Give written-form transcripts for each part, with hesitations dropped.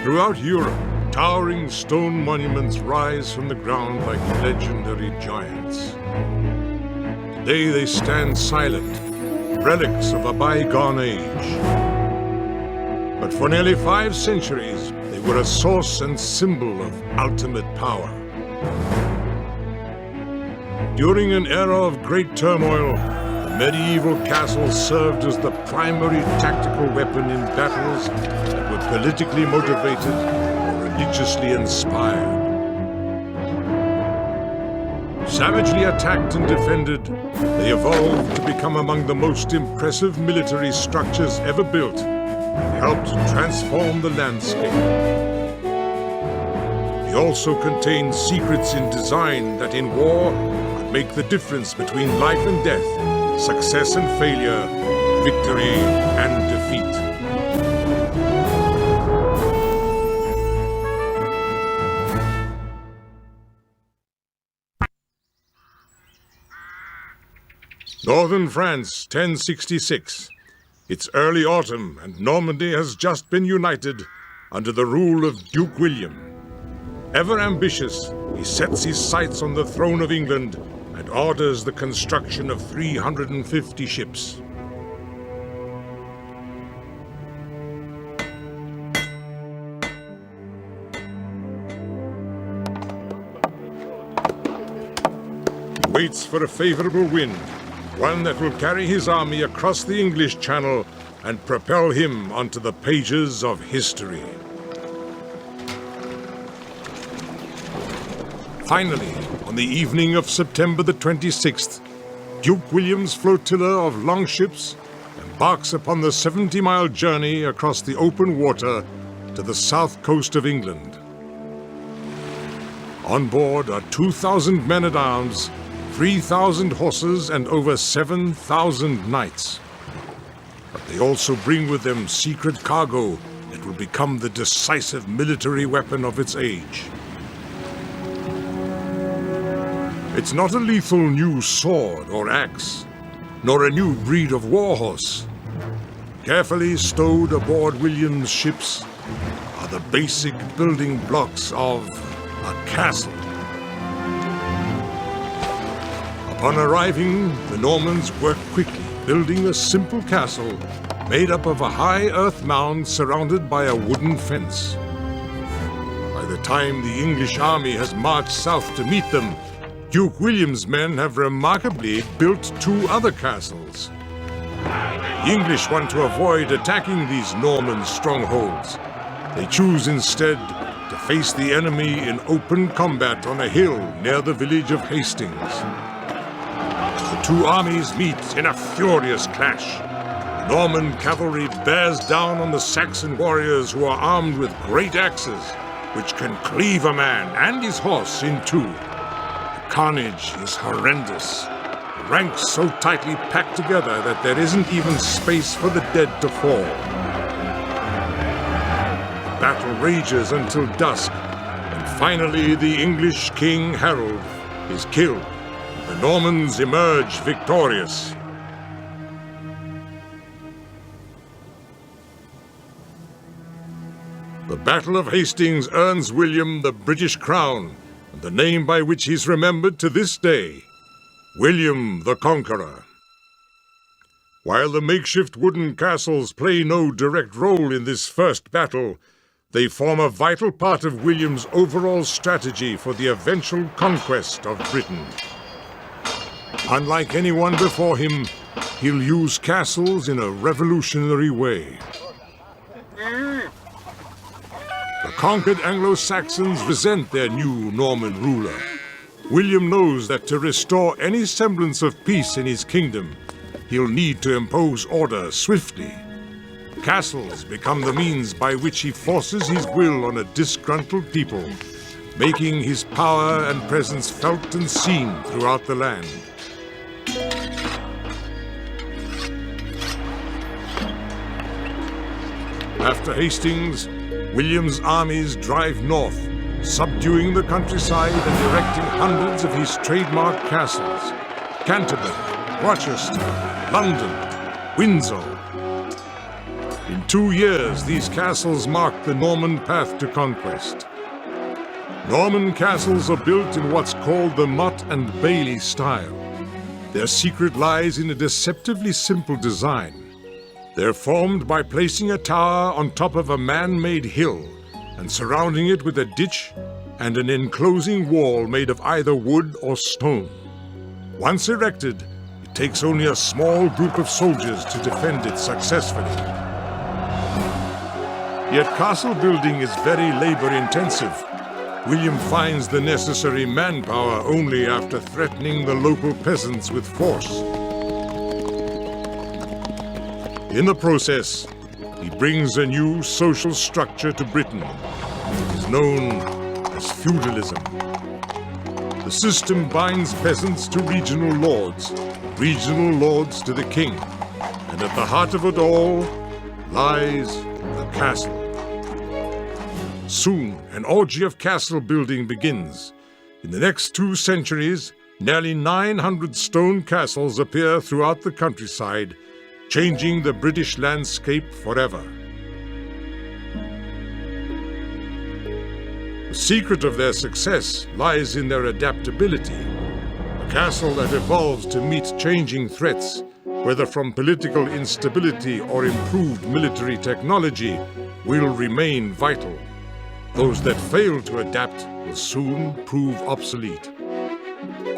Throughout Europe, towering stone monuments rise from the ground like legendary giants. Today they stand silent, relics of a bygone age. But for nearly 5 centuries, they were a source and symbol of ultimate power. During an era of great turmoil, the medieval castles served as the primary tactical weapon in battles that were politically motivated or religiously inspired. Savagely attacked and defended, they evolved to become among the most impressive military structures ever built, and helped transform the landscape. They also contained secrets in design that in war could make the difference between life and death, success and failure, victory and defeat. Northern France, 1066. It's early autumn, and Normandy has just been united under the rule of Duke William. Ever ambitious, he sets his sights on the throne of England and orders the construction of 350 ships. He waits for a favorable wind, one that will carry his army across the English Channel and propel him onto the pages of history. Finally, on the evening of September the 26th, Duke William's flotilla of longships embarks upon the 70-mile journey across the open water to the south coast of England. On board are 2,000 men-at-arms, 3,000 horses, and over 7,000 knights. But they also bring with them secret cargo that will become the decisive military weapon of its age. It's not a lethal new sword or axe, nor a new breed of warhorse. Carefully stowed aboard William's ships are the basic building blocks of a castle. Upon arriving, the Normans worked quickly, building a simple castle made up of a high earth mound surrounded by a wooden fence. By the time the English army has marched south to meet them, Duke William's men have remarkably built 2 other castles. The English want to avoid attacking these Norman strongholds. They choose instead to face the enemy in open combat on a hill near the village of Hastings. The 2 armies meet in a furious clash. The Norman cavalry bears down on the Saxon warriors who are armed with great axes, which can cleave a man and his horse in 2. The carnage is horrendous. The ranks so tightly packed together that there isn't even space for the dead to fall. The battle rages until dusk, and finally the English King Harold is killed. The Normans emerge victorious. The Battle of Hastings earns William the British crown, and the name by which he's remembered to this day, William the Conqueror. While the makeshift wooden castles play no direct role in this first battle, they form a vital part of William's overall strategy for the eventual conquest of Britain. Unlike anyone before him, he'll use castles in a revolutionary way. The conquered Anglo-Saxons resent their new Norman ruler. William knows that to restore any semblance of peace in his kingdom, he'll need to impose order swiftly. Castles become the means by which he forces his will on a disgruntled people, making his power and presence felt and seen throughout the land. After Hastings, William's armies drive north, subduing the countryside and erecting hundreds of his trademark castles: Canterbury, Rochester, London, Windsor. In 2 years, these castles marked the Norman path to conquest. Norman castles are built in what's called the Motte and Bailey style. Their secret lies in a deceptively simple design. They're formed by placing a tower on top of a man-made hill and surrounding it with a ditch and an enclosing wall made of either wood or stone. Once erected, it takes only a small group of soldiers to defend it successfully. Yet castle building is very labor-intensive. William finds the necessary manpower only after threatening the local peasants with force. In the process, he brings a new social structure to Britain. It is known as feudalism. The system binds peasants to regional lords to the king, and at the heart of it all lies the castle. Soon, an orgy of castle building begins. In the next 2 centuries, nearly 900 stone castles appear throughout the countryside, changing the British landscape forever. The secret of their success lies in their adaptability. A castle that evolves to meet changing threats, whether from political instability or improved military technology, will remain vital. Those that fail to adapt will soon prove obsolete.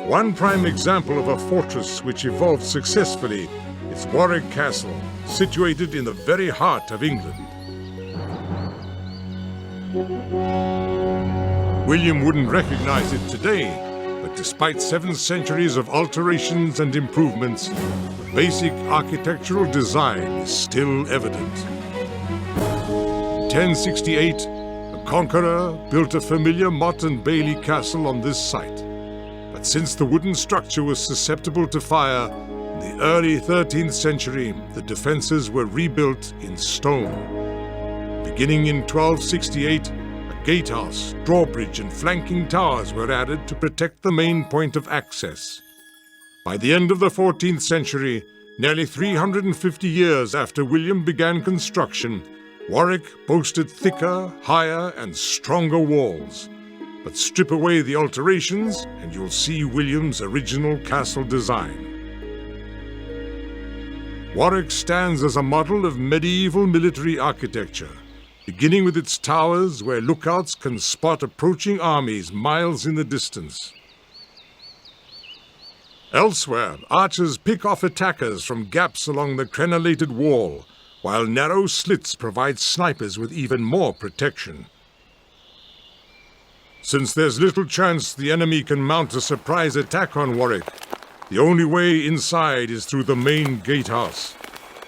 One prime example of a fortress which evolved successfully is Warwick Castle, situated in the very heart of England. William wouldn't recognize it today, but despite 7 centuries of alterations and improvements, the basic architectural design is still evident. In 1068, Conqueror built a familiar Motte and Bailey castle on this site. But since the wooden structure was susceptible to fire, in the early 13th century, the defenses were rebuilt in stone. Beginning in 1268, a gatehouse, drawbridge, and flanking towers were added to protect the main point of access. By the end of the 14th century, nearly 350 years after William began construction, Warwick boasted thicker, higher, and stronger walls. But strip away the alterations, and you'll see William's original castle design. Warwick stands as a model of medieval military architecture, beginning with its towers where lookouts can spot approaching armies miles in the distance. Elsewhere, archers pick off attackers from gaps along the crenellated wall, while narrow slits provide snipers with even more protection. Since there's little chance the enemy can mount a surprise attack on Warwick, the only way inside is through the main gatehouse.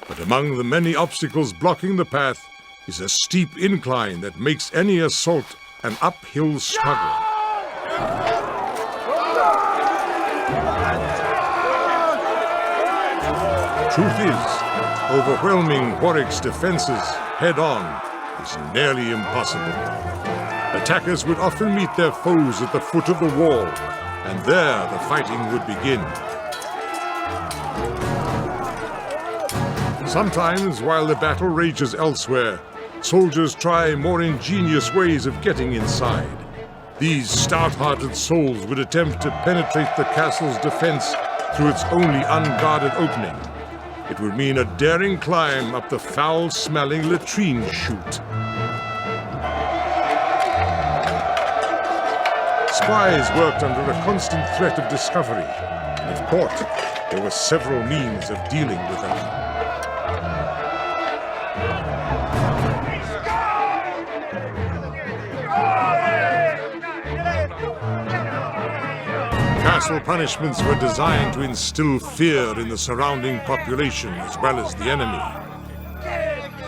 But among the many obstacles blocking the path is a steep incline that makes any assault an uphill struggle. Truth is, overwhelming Warwick's defenses head-on is nearly impossible. Attackers would often meet their foes at the foot of the wall, and there the fighting would begin. Sometimes, while the battle rages elsewhere, soldiers try more ingenious ways of getting inside. These stout-hearted souls would attempt to penetrate the castle's defense through its only unguarded opening. It would mean a daring climb up the foul-smelling latrine chute. Spies worked under a constant threat of discovery, and if caught, there were several means of dealing with them. Castle punishments were designed to instill fear in the surrounding population as well as the enemy.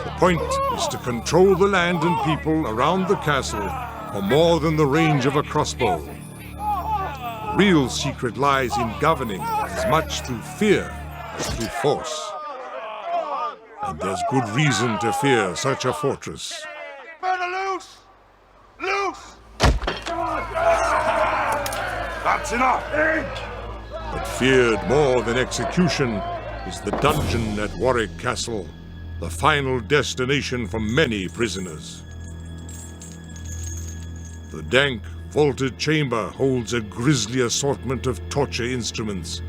The point is to control the land and people around the castle for more than the range of a crossbow. The real secret lies in governing as much through fear as through force. And there's good reason to fear such a fortress. Loose! Loose! That's enough! But feared more than execution is the dungeon at Warwick Castle, the final destination for many prisoners. The dank, vaulted chamber holds a grisly assortment of torture instruments,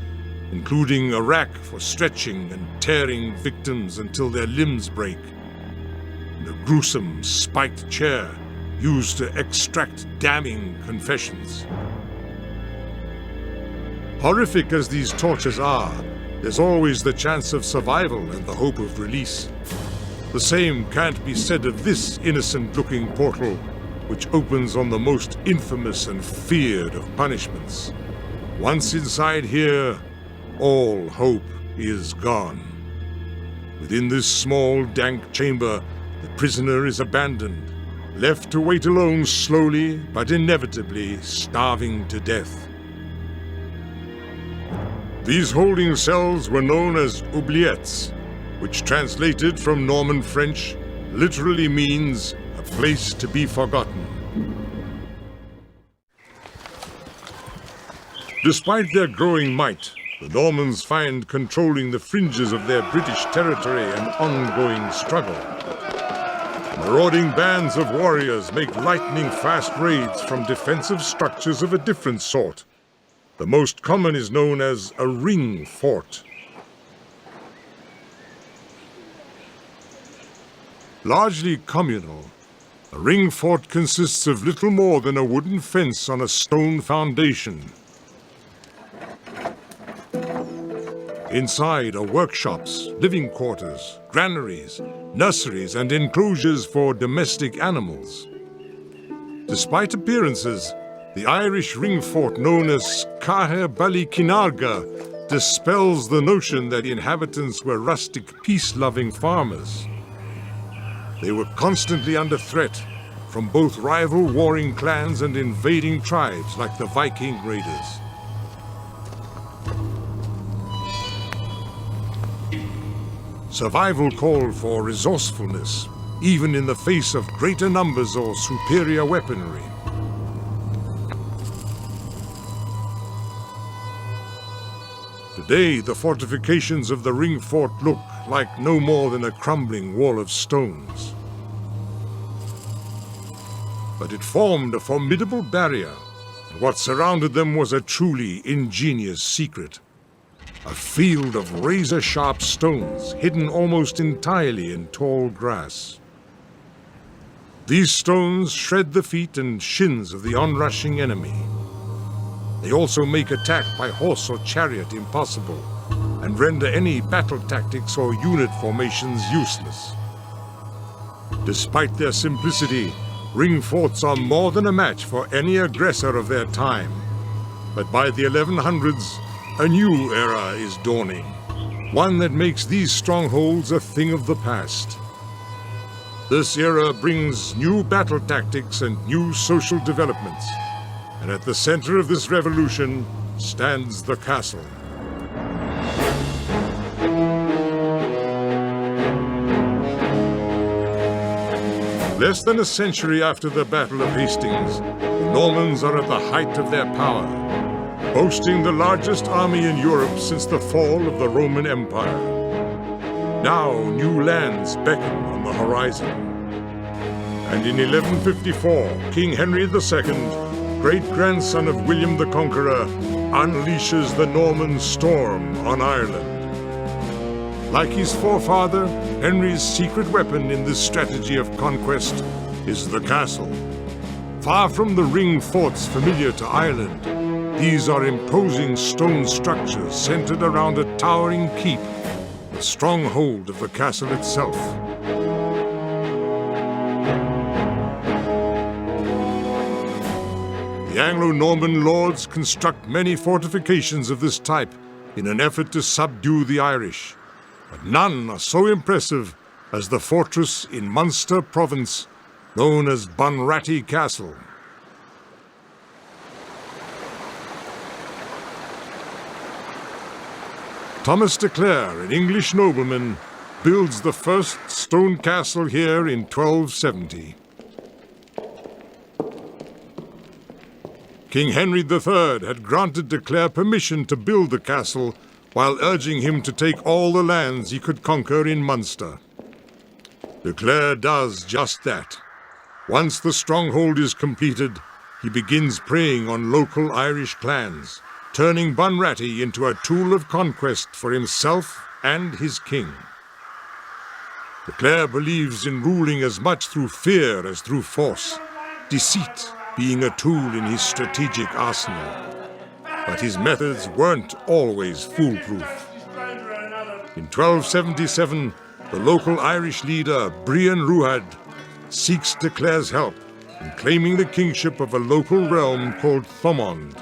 including a rack for stretching and tearing victims until their limbs break, and a gruesome spiked chair used to extract damning confessions. Horrific as these tortures are, there's always the chance of survival and the hope of release. The same can't be said of this innocent-looking portal, which opens on the most infamous and feared of punishments. Once inside here, all hope is gone. Within this small, dank chamber, the prisoner is abandoned, left to wait alone, slowly but inevitably starving to death. These holding cells were known as oubliettes, which translated from Norman French literally means a place to be forgotten. Despite their growing might, the Normans find controlling the fringes of their British territory an ongoing struggle. Marauding bands of warriors make lightning-fast raids from defensive structures of a different sort. The most common is known as a ring fort. Largely communal, a ring fort consists of little more than a wooden fence on a stone foundation. Inside are workshops, living quarters, granaries, nurseries, and enclosures for domestic animals. Despite appearances, the Irish ring fort known as Caher Ballykinarga dispels the notion that inhabitants were rustic, peace-loving farmers. They were constantly under threat from both rival warring clans and invading tribes like the Viking raiders. Survival called for resourcefulness, even in the face of greater numbers or superior weaponry. Today, the fortifications of the ring fort look like no more than a crumbling wall of stones. But it formed a formidable barrier, and what surrounded them was a truly ingenious secret. A field of razor-sharp stones hidden almost entirely in tall grass. These stones shred the feet and shins of the onrushing enemy. They also make attack by horse or chariot impossible, and render any battle tactics or unit formations useless. Despite their simplicity, ring forts are more than a match for any aggressor of their time. But by the 1100s, a new era is dawning, one that makes these strongholds a thing of the past. This era brings new battle tactics and new social developments, and at the center of this revolution stands the castle. Less than a century after the Battle of Hastings, the Normans are at the height of their power, boasting the largest army in Europe since the fall of the Roman Empire. Now new lands beckon on the horizon. And in 1154, King Henry II, great-grandson of William the Conqueror, unleashes the Norman storm on Ireland. Like his forefather, Henry's secret weapon in this strategy of conquest is the castle. Far from the ring forts familiar to Ireland, these are imposing stone structures centered around a towering keep, the stronghold of the castle itself. The Anglo-Norman lords construct many fortifications of this type in an effort to subdue the Irish, but none are so impressive as the fortress in Munster province known as Bunratty Castle. Thomas de Clare, an English nobleman, builds the first stone castle here in 1270. King Henry III had granted de Clare permission to build the castle while urging him to take all the lands he could conquer in Munster. De Clare does just that. Once the stronghold is completed, he begins preying on local Irish clans, turning Bunratty into a tool of conquest for himself and his king. De Clare believes in ruling as much through fear as through force, deceit being a tool in his strategic arsenal. But his methods weren't always foolproof. In 1277, the local Irish leader, Brian Ruadh, seeks De Clare's help in claiming the kingship of a local realm called Thomond.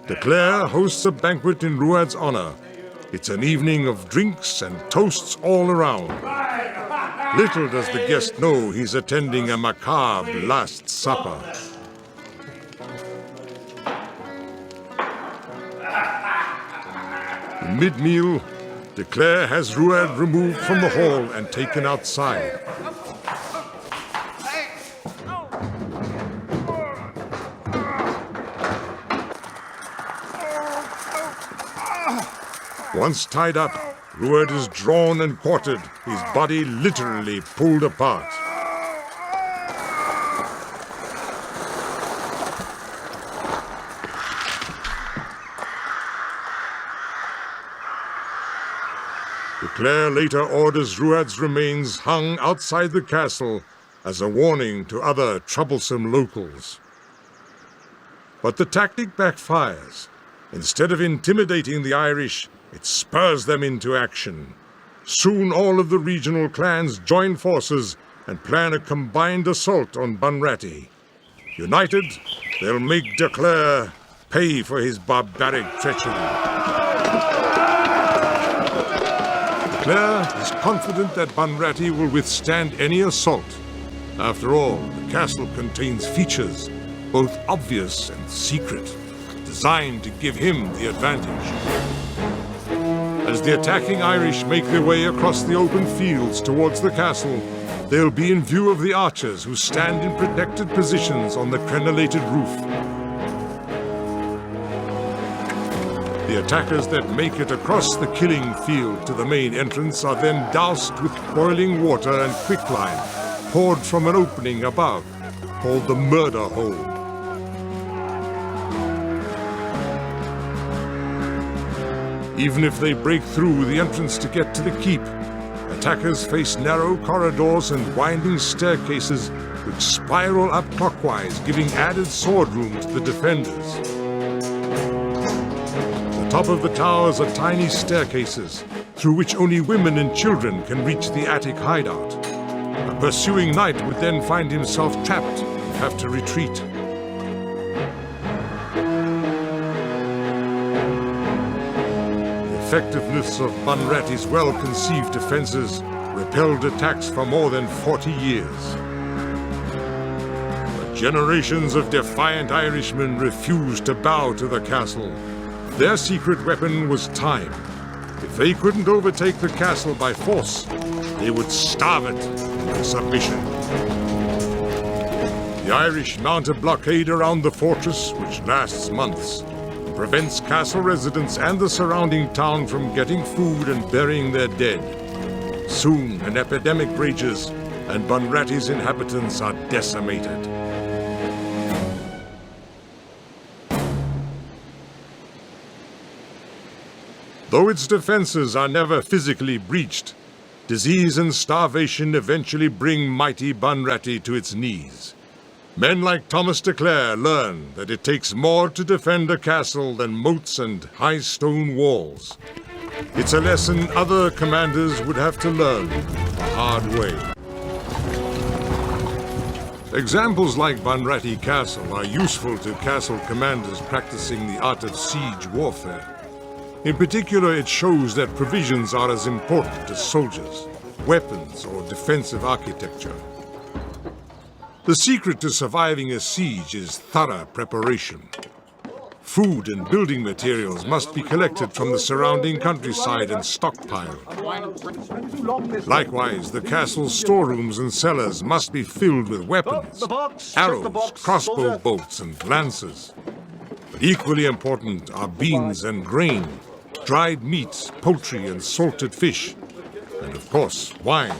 De Clare hosts a banquet in Ruadh's honor. It's an evening of drinks and toasts all around. Little does the guest know he's attending a macabre Last Supper. In mid-meal, De Clare has Ruadh removed from the hall and taken outside. Once tied up, Ruadh is drawn and quartered, his body literally pulled apart. De Clare later orders Ruadh's remains hung outside the castle as a warning to other troublesome locals. But the tactic backfires. Instead of intimidating the Irish, it spurs them into action. Soon all of the regional clans join forces and plan a combined assault on Bunratty. United, they'll make De Clare pay for his barbaric treachery. De Clare is confident that Bunratty will withstand any assault. After all, the castle contains features, both obvious and secret, designed to give him the advantage. As the attacking Irish make their way across the open fields towards the castle, they'll be in view of the archers who stand in protected positions on the crenellated roof. The attackers that make it across the killing field to the main entrance are then doused with boiling water and quicklime, poured from an opening above, called the murder hole. Even if they break through the entrance to get to the keep, attackers face narrow corridors and winding staircases which spiral up clockwise, giving added sword room to the defenders. The top of the towers are tiny staircases through which only women and children can reach the attic hideout. A pursuing knight would then find himself trapped and have to retreat. The effectiveness of Bunratty's well-conceived defenses repelled attacks for more than 40 years. But generations of defiant Irishmen refused to bow to the castle. Their secret weapon was time. If they couldn't overtake the castle by force, they would starve it into submission. The Irish mount a blockade around the fortress, which lasts months, and prevents castle residents and the surrounding town from getting food and burying their dead. Soon an epidemic rages, and Bunratty's inhabitants are decimated. Though its defenses are never physically breached, disease and starvation eventually bring mighty Bunratty to its knees. Men like Thomas de Clare learn that it takes more to defend a castle than moats and high stone walls. It's a lesson other commanders would have to learn the hard way. Examples like Bunratty Castle are useful to castle commanders practicing the art of siege warfare. In particular, it shows that provisions are as important as soldiers, weapons, or defensive architecture. The secret to surviving a siege is thorough preparation. Food and building materials must be collected from the surrounding countryside and stockpiled. Likewise, the castle's storerooms and cellars must be filled with weapons, arrows, crossbow bolts, and lances. But equally important are beans and grain, dried meats, poultry, and salted fish, and of course, wine.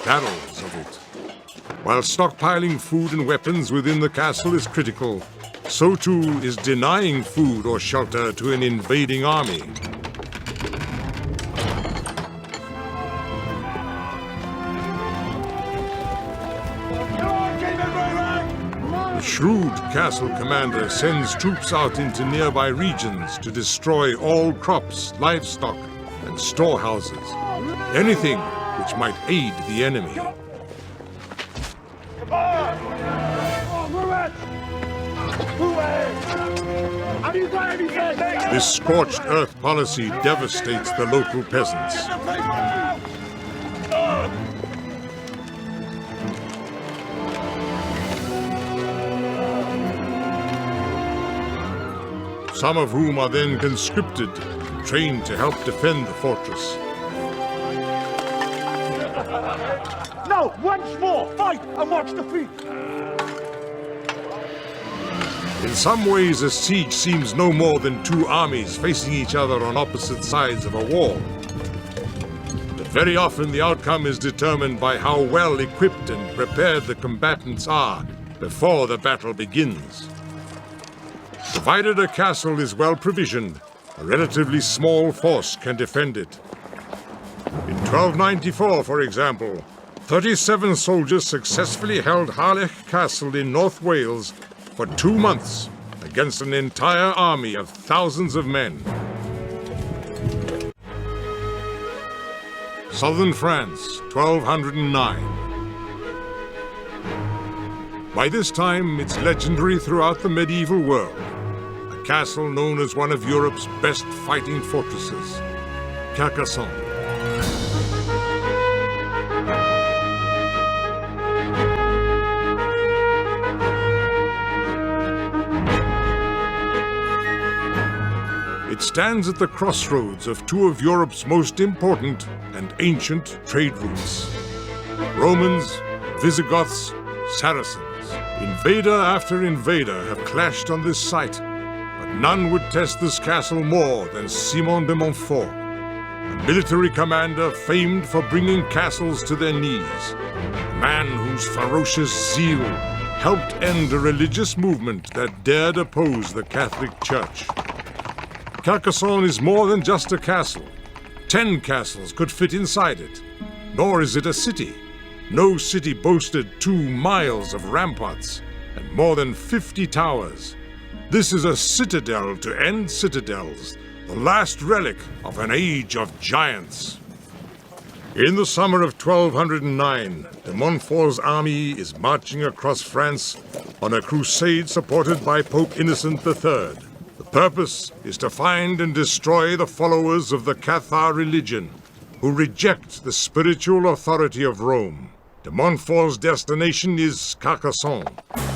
barrels of it. While stockpiling food and weapons within the castle is critical, so too is denying food or shelter to an invading army. The shrewd castle commander sends troops out into nearby regions to destroy all crops, livestock, and storehouses. Anything which might aid the enemy. This scorched earth policy devastates the local peasants. Some of whom are then conscripted and trained to help defend the fortress. No! Once more! Fight and watch defeat! In some ways, a siege seems no more than two armies facing each other on opposite sides of a wall. But very often the outcome is determined by how well equipped and prepared the combatants are before the battle begins. Provided a castle is well provisioned, a relatively small force can defend it. In 1294, for example, 37 soldiers successfully held Harlech Castle in North Wales for 2 months against an entire army of thousands of men. Southern France, 1209. By this time, it's legendary throughout the medieval world. A castle known as one of Europe's best fighting fortresses, Carcassonne. It stands at the crossroads of two of Europe's most important and ancient trade routes. Romans, Visigoths, Saracens. Invader after invader have clashed on this site, but none would test this castle more than Simon de Montfort, a military commander famed for bringing castles to their knees, a man whose ferocious zeal helped end a religious movement that dared oppose the Catholic Church. Carcassonne is more than just a castle. 10 castles could fit inside it. Nor is it a city. No city boasted 2 miles of ramparts and more than 50 towers. This is a citadel to end citadels, the last relic of an age of giants. In the summer of 1209, de Montfort's army is marching across France on a crusade supported by Pope Innocent III. The purpose is to find and destroy the followers of the Cathar religion, who reject the spiritual authority of Rome. De Montfort's destination is Carcassonne,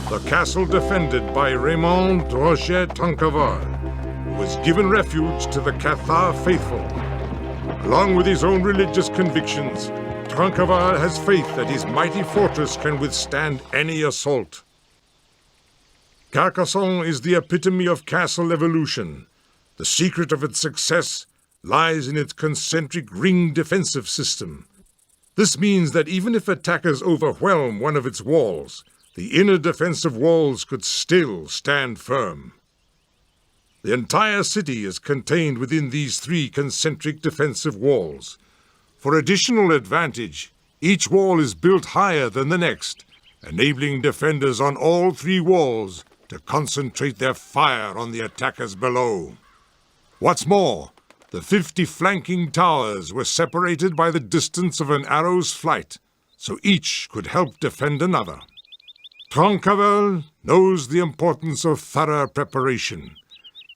the castle defended by Raymond Roger Tronqueval, who was given refuge to the Cathar faithful. Along with his own religious convictions, Tronqueval has faith that his mighty fortress can withstand any assault. Carcassonne is the epitome of castle evolution. The secret of its success lies in its concentric ring defensive system. This means that even if attackers overwhelm one of its walls, the inner defensive walls could still stand firm. The entire city is contained within these 3 concentric defensive walls. For additional advantage, each wall is built higher than the next, enabling defenders on all 3 walls to concentrate their fire on the attackers below. What's more, the 50 flanking towers were separated by the distance of an arrow's flight, so each could help defend another. Tronqueval knows the importance of thorough preparation.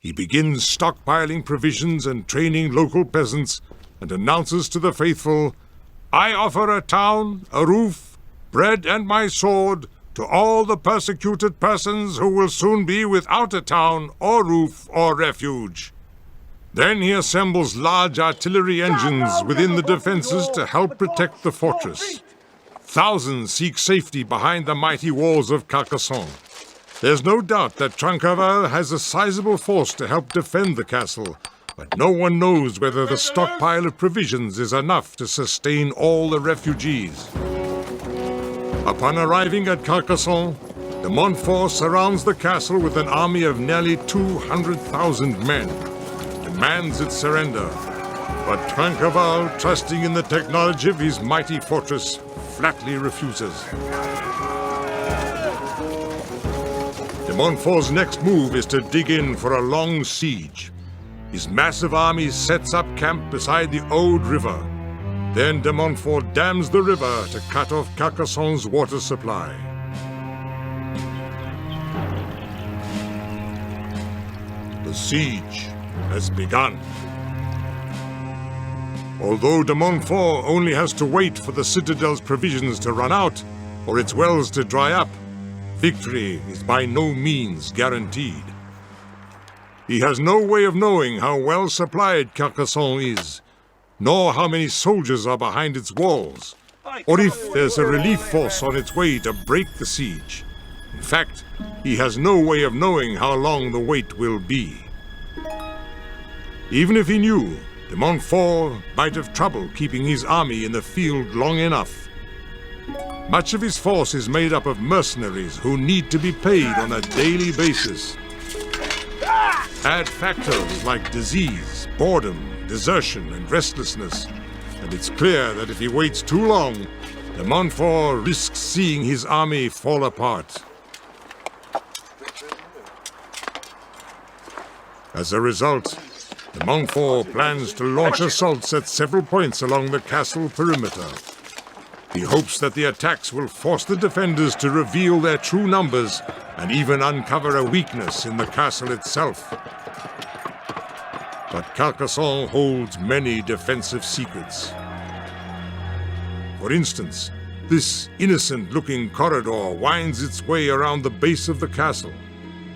He begins stockpiling provisions and training local peasants and announces to the faithful, "I offer a town, a roof, bread and my sword to all the persecuted persons who will soon be without a town or roof or refuge." Then he assembles large artillery engines within the defenses to help protect the fortress. Thousands seek safety behind the mighty walls of Carcassonne. There's no doubt that Tronqueval has a sizable force to help defend the castle, but no one knows whether the stockpile of provisions is enough to sustain all the refugees. Upon arriving at Carcassonne, de Montfort surrounds the castle with an army of nearly 200,000 men, demands its surrender. But Trinqueval, trusting in the technology of his mighty fortress, flatly refuses. De Montfort's next move is to dig in for a long siege. His massive army sets up camp beside the Aude River. Then de Montfort dams the river to cut off Carcassonne's water supply. The siege has begun. Although de Montfort only has to wait for the citadel's provisions to run out or its wells to dry up, victory is by no means guaranteed. He has no way of knowing how well supplied Carcassonne is, nor how many soldiers are behind its walls, or if there's a relief force on its way to break the siege. In fact, he has no way of knowing how long the wait will be. Even if he knew, de Montfort might have trouble keeping his army in the field long enough. Much of his force is made up of mercenaries who need to be paid on a daily basis. Add factors like disease, boredom, desertion, and restlessness, and it's clear that if he waits too long, de Montfort risks seeing his army fall apart. As a result, de Montfort plans to launch assaults at several points along the castle perimeter. He hopes that the attacks will force the defenders to reveal their true numbers and even uncover a weakness in the castle itself. But Carcassonne holds many defensive secrets. For instance, this innocent-looking corridor winds its way around the base of the castle.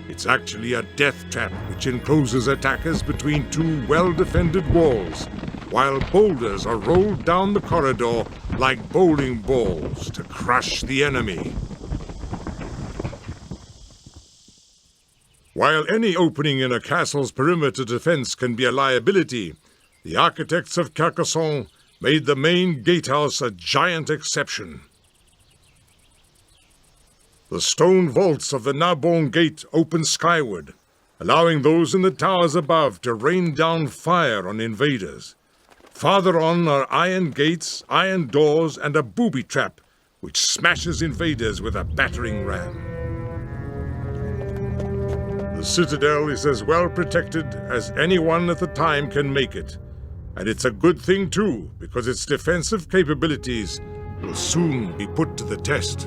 It's actually a death trap which encloses attackers between two well-defended walls, while boulders are rolled down the corridor like bowling balls to crush the enemy. While any opening in a castle's perimeter defense can be a liability, the architects of Carcassonne made the main gatehouse a giant exception. The stone vaults of the Narbonne Gate open skyward, allowing those in the towers above to rain down fire on invaders. Farther on are iron gates, iron doors, and a booby trap, which smashes invaders with a battering ram. The citadel is as well protected as anyone at the time can make it. And it's a good thing too, because its defensive capabilities will soon be put to the test.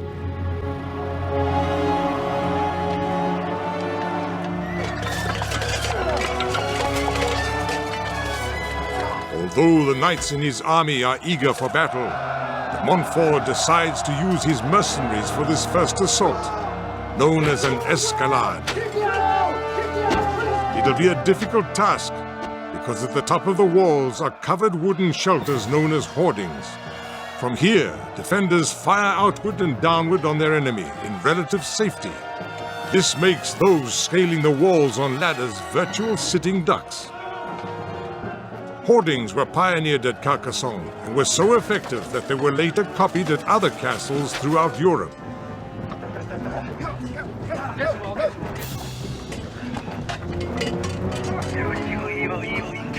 Although the knights in his army are eager for battle, de Montfort decides to use his mercenaries for this first assault, known as an escalade. It'll be a difficult task, because at the top of the walls are covered wooden shelters known as hoardings. From here, defenders fire outward and downward on their enemy in relative safety. This makes those scaling the walls on ladders virtual sitting ducks. Hoardings were pioneered at Carcassonne and were so effective that they were later copied at other castles throughout Europe.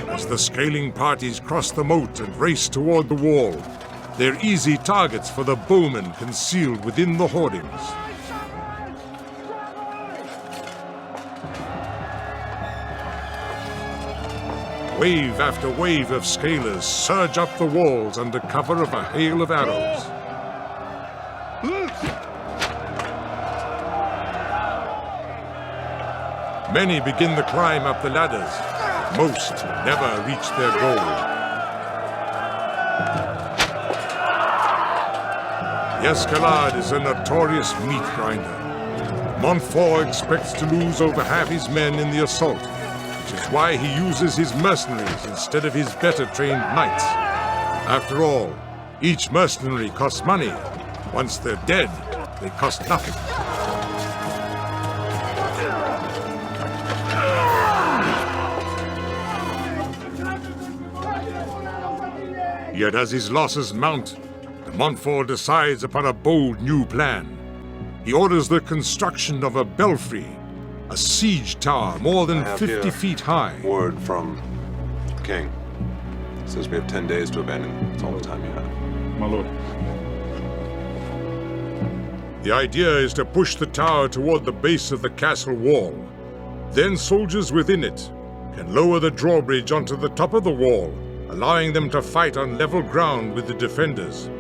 As the scaling parties cross the moat and race toward the wall, they're easy targets for the bowmen concealed within the hoardings. Wave after wave of scalers surge up the walls under cover of a hail of arrows. Many begin the climb up the ladders. Most never reach their goal. The escalade is a notorious meat grinder. Montfort expects to lose over half his men in the assault, which is why he uses his mercenaries instead of his better-trained knights. After all, each mercenary costs money. Once they're dead, they cost nothing. Yet as his losses mount, de de Montfort decides upon a bold new plan. He orders the construction of a belfry, a siege tower more than 50 feet high. Word from King. Says we have 10 days to abandon. It's all the time you have. My lord. The idea is to push the tower toward the base of the castle wall. Then soldiers within it can lower the drawbridge onto the top of the wall, allowing them to fight on level ground with the defenders.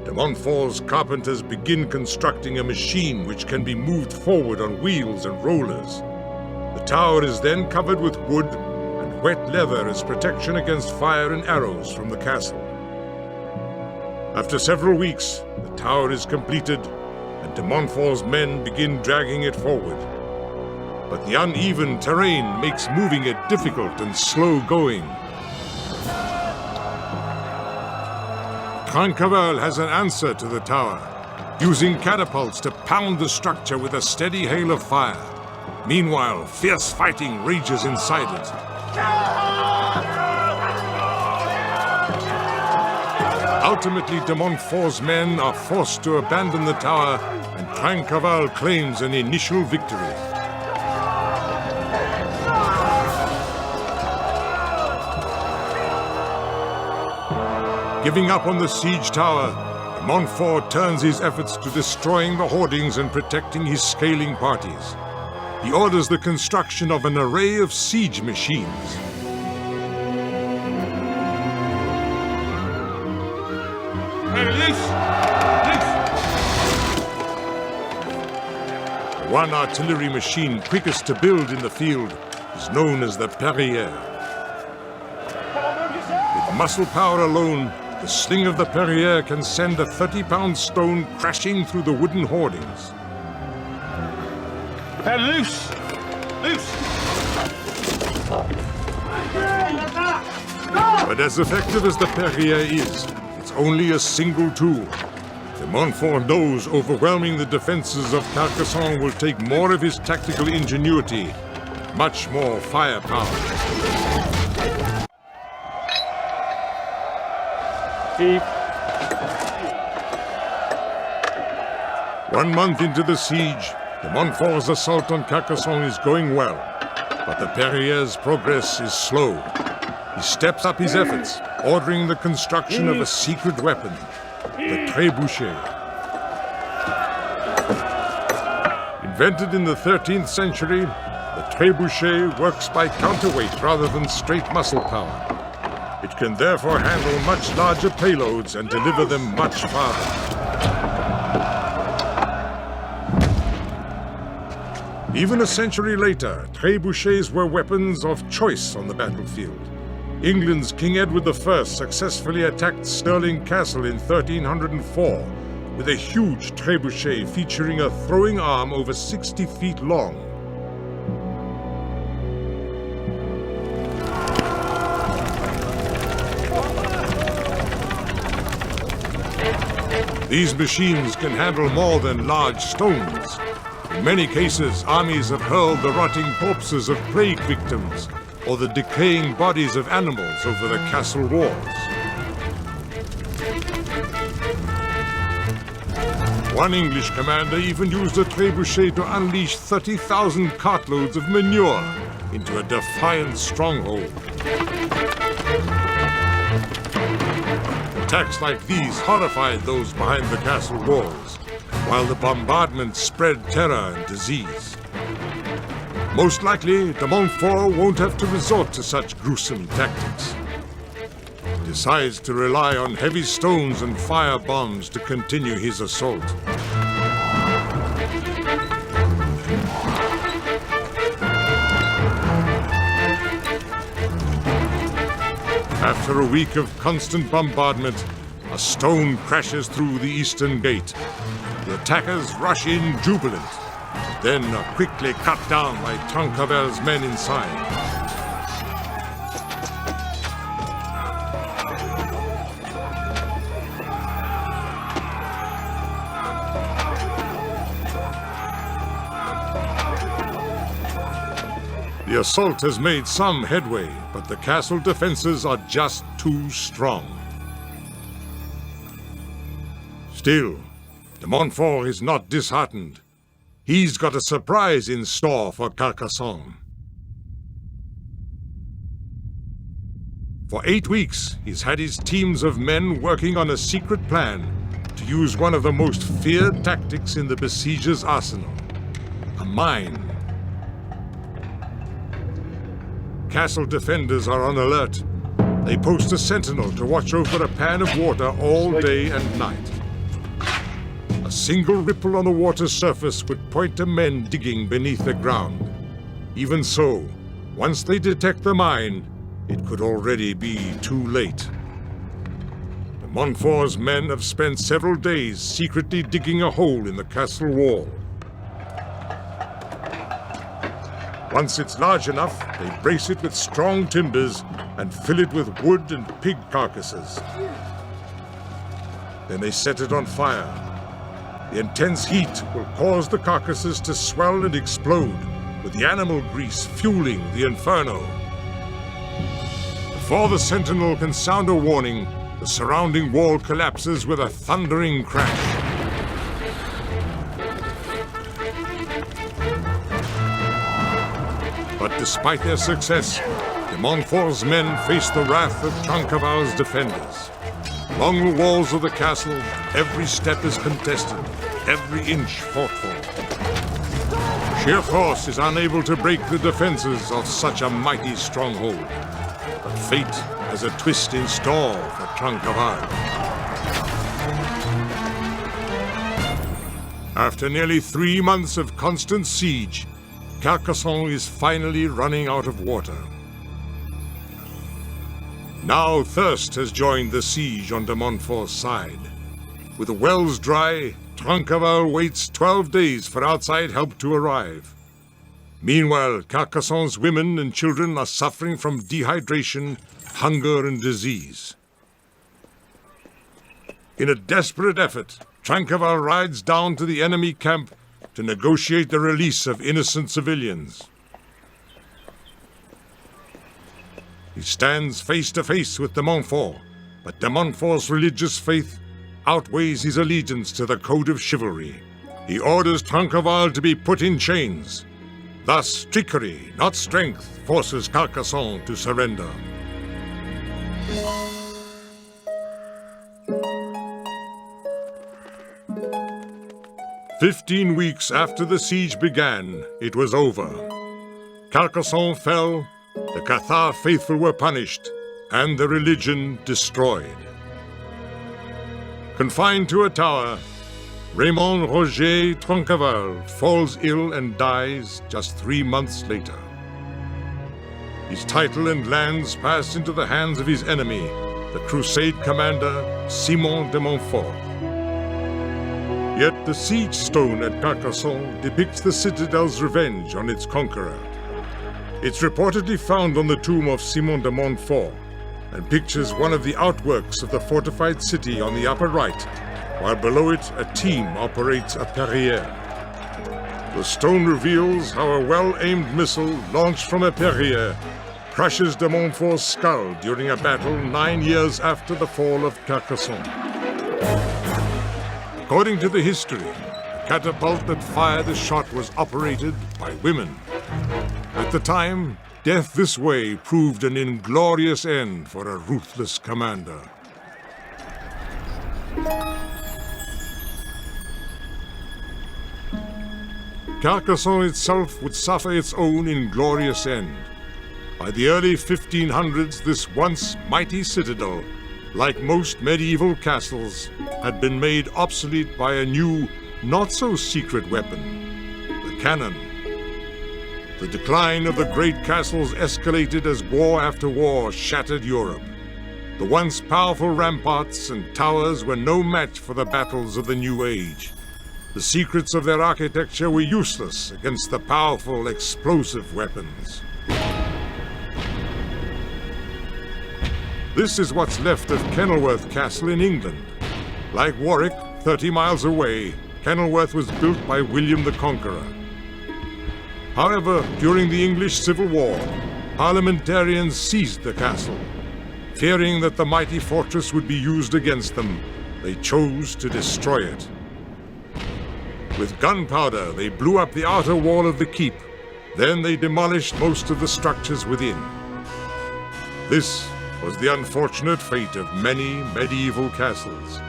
De Montfort's carpenters begin constructing a machine which can be moved forward on wheels and rollers. The tower is then covered with wood and wet leather as protection against fire and arrows from the castle. After several weeks, the tower is completed, and de Montfort's men begin dragging it forward. But the uneven terrain makes moving it difficult and slow-going. Trinqueval has an answer to the tower, using catapults to pound the structure with a steady hail of fire. Meanwhile, fierce fighting rages inside it. Ultimately, de Montfort's men are forced to abandon the tower, and Trinqueval claims an initial victory. Giving up on the siege tower, de Montfort turns his efforts to destroying the hoardings and protecting his scaling parties. He orders the construction of an array of siege machines. The one artillery machine quickest to build in the field is known as the Perrier. With muscle power alone, the sling of the Perrier can send a 30-pound stone crashing through the wooden hoardings. Loose! Loose! But as effective as the Perrier is, it's only a single tool. De Montfort knows overwhelming the defenses of Carcassonne will take more of his tactical ingenuity, much more firepower. Steve. 1 month into the siege, de Montfort's assault on Carcassonne is going well, but the Perrier's progress is slow. He steps up his efforts, ordering the construction of a secret weapon, the trebuchet. Invented in the 13th century, the trebuchet works by counterweight rather than straight muscle power. It can therefore handle much larger payloads and deliver them much farther. Even a century later, trebuchets were weapons of choice on the battlefield. England's King Edward I successfully attacked Stirling Castle in 1304 with a huge trebuchet featuring a throwing arm over 60 feet long. These machines can handle more than large stones. In many cases, armies have hurled the rotting corpses of plague victims or the decaying bodies of animals over the castle walls. One English commander even used a trebuchet to unleash 30,000 cartloads of manure into a defiant stronghold. Attacks like these horrified those behind the castle walls, while the bombardment spread terror and disease. Most likely, de Montfort won't have to resort to such gruesome tactics. He decides to rely on heavy stones and fire bombs to continue his assault. After a week of constant bombardment, a stone crashes through the eastern gate. The attackers rush in jubilant, then are quickly cut down by Trinqueval's men inside. The assault has made some headway, but the castle defenses are just too strong. Still, de Montfort is not disheartened. He's got a surprise in store for Carcassonne. For 8 weeks, he's had his teams of men working on a secret plan to use one of the most feared tactics in the besiegers' arsenal, a mine. Castle defenders are on alert. They post a sentinel to watch over a pan of water all day and night. A single ripple on the water's surface would point to men digging beneath the ground. Even so, once they detect the mine, it could already be too late. The Montfort's men have spent several days secretly digging a hole in the castle wall. Once it's large enough, they brace it with strong timbers and fill it with wood and pig carcasses. Then they set it on fire. The intense heat will cause the carcasses to swell and explode, with the animal grease fueling the inferno. Before the sentinel can sound a warning, the surrounding wall collapses with a thundering crash. But despite their success, de Montfort's men face the wrath of Trinqueval's defenders. Along the walls of the castle, every step is contested, every inch fought for. Sheer force is unable to break the defenses of such a mighty stronghold. But fate has a twist in store for Trinqueval. After nearly 3 months of constant siege, Carcassonne is finally running out of water. Now thirst has joined the siege on de Montfort's side. With the wells dry, Trinqueval waits 12 days for outside help to arrive. Meanwhile, Carcassonne's women and children are suffering from dehydration, hunger, and disease. In a desperate effort, Trinqueval rides down to the enemy camp to negotiate the release of innocent civilians. He stands face to face with de Montfort, but de Montfort's religious faith outweighs his allegiance to the code of chivalry. He orders Trinqueval to be put in chains. Thus, trickery, not strength, forces Carcassonne to surrender. "15 weeks after the siege began, it was over. Carcassonne fell, the Cathar faithful were punished, and the religion destroyed. Confined to a tower, Raymond Roger Trinqueval falls ill and dies just 3 months later. His title and lands passed into the hands of his enemy, the Crusade commander Simon de Montfort. Yet the siege stone at Carcassonne depicts the citadel's revenge on its conqueror. It's reportedly found on the tomb of Simon de Montfort and pictures one of the outworks of the fortified city on the upper right, while below it a team operates a Perriere. The stone reveals how a well-aimed missile launched from a Perriere crushes de Montfort's skull during a battle 9 years after the fall of Carcassonne. According to the history, the catapult that fired the shot was operated by women. At the time, death this way proved an inglorious end for a ruthless commander. Carcassonne itself would suffer its own inglorious end. By the early 1500s, this once mighty citadel, like most medieval castles, had been made obsolete by a new, not-so-secret weapon, the cannon. The decline of the great castles escalated as war after war shattered Europe. The once powerful ramparts and towers were no match for the battles of the New Age. The secrets of their architecture were useless against the powerful, explosive weapons. This is what's left of Kenilworth Castle in England. Like Warwick, 30 miles away, Kenilworth was built by William the Conqueror. However, during the English Civil War, parliamentarians seized the castle. Fearing that the mighty fortress would be used against them, they chose to destroy it. With gunpowder, they blew up the outer wall of the keep. Then they demolished most of the structures within. This was the unfortunate fate of many medieval castles.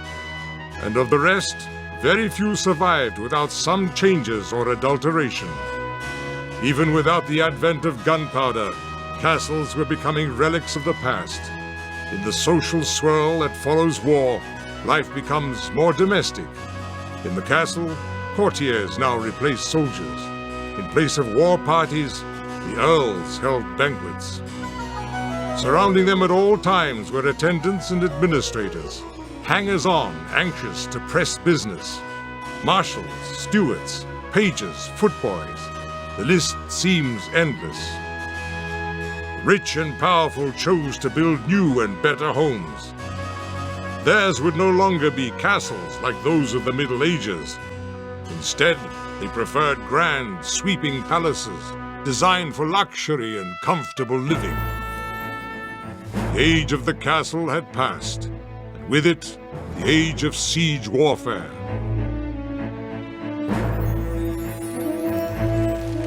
And of the rest, very few survived without some changes or adulteration. Even without the advent of gunpowder, castles were becoming relics of the past. In the social swirl that follows war, life becomes more domestic. In the castle, courtiers now replace soldiers. In place of war parties, the earls held banquets. Surrounding them at all times were attendants and administrators, hangers-on anxious to press business, marshals, stewards, pages, footboys. The list seems endless. Rich and powerful chose to build new and better homes. Theirs would no longer be castles like those of the Middle Ages. Instead, they preferred grand, sweeping palaces designed for luxury and comfortable living. The age of the castle had passed, and with it, the age of siege warfare.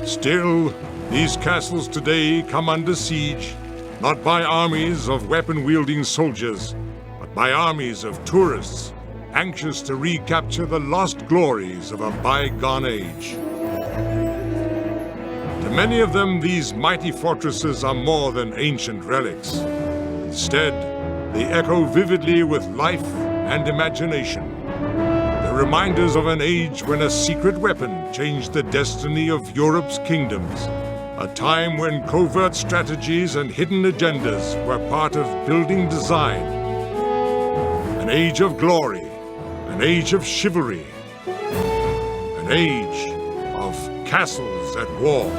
Still, these castles today come under siege, not by armies of weapon-wielding soldiers, but by armies of tourists, anxious to recapture the lost glories of a bygone age. To many of them, these mighty fortresses are more than ancient relics. Instead, they echo vividly with life and imagination. They're reminders of an age when a secret weapon changed the destiny of Europe's kingdoms. A time when covert strategies and hidden agendas were part of building design. An age of glory, an age of chivalry, an age of castles at war.